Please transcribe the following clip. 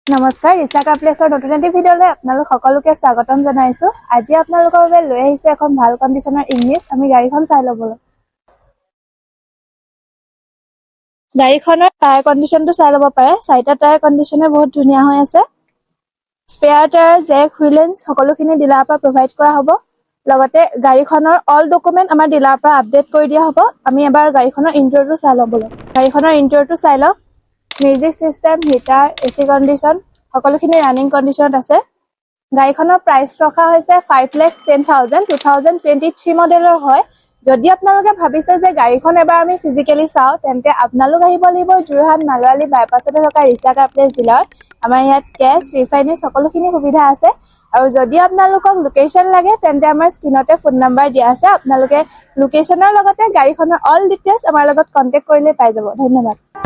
নমস্কাৰ ৰিচা কাৰ প্লেছৰ নতুন এটি ভিডিঅ'লৈ আপোনালোক সকলোকে স্বাগতম জনাইছো। আজি আপোনালোকৰ বাবে লৈ আহিছো এখন ভাল কণ্ডিচনৰ ইংলিছ। আমি গাড়ীখন চাই ল'বলৈ। গাড়ীখনৰ টায়াৰ কণ্ডিচনটো চাই ল'ব পাৰে। চাৰিটা টায়াৰ কণ্ডিচনে বহুত ধুনীয়া হৈ আছে। স্পেয়াৰ টায়াৰ, জেক, হুইলেঞ্চ সকলোখিনি ডিলাৰৰ পৰা প্ৰভাইড কৰা হ'ব। লগতে গাড়ীখনৰ অল ডকুমেণ্ট আমাৰ ডিলাৰৰ পৰা আপডেট কৰি দিয়া হ'ব। আমি এবাৰ গাড়ীখনৰ ইণ্টেৰিয়ৰটো চাই ল'বলৈ। গাড়ীখনৰ ইণ্টেৰিয়ৰটো চাই লওক। Music system, heater, AC condition সকলোখিনি ৰানিং কণ্ডিশ্যনত আছে। গাড়ীখনৰ প্ৰাইচ ৰখা হৈছে 5,10,000 2023 মডেলৰ হয়। যদি আপোনালোকে ভাবিছে যে গাড়ীখন এবাৰ আমি ফিজিকেলি চাওঁ, তেন্তে আপোনালোক আহিব লাগিব যোৰহাট মালৱালী বাইপাছতে থকা ৰিচা কাৰ প্লেছ ডিলাৰত। আমাৰ ইয়াত কেছ, ৰিফাইনেন্স সকলোখিনি সুবিধা আছে। আৰু যদি আপোনালোকক লোকেশ্যন লাগে, তেন্তে আমাৰ স্ক্ৰীনতে ফোন নাম্বাৰ দিয়া আছে। আপোনালোকে লোকেশ্যনৰ লগতে গাড়ীখনৰ অল ডিটেইলছ আমাৰ লগত কণ্টেক্ট কৰিলে পাই যাব। ধন্যবাদ।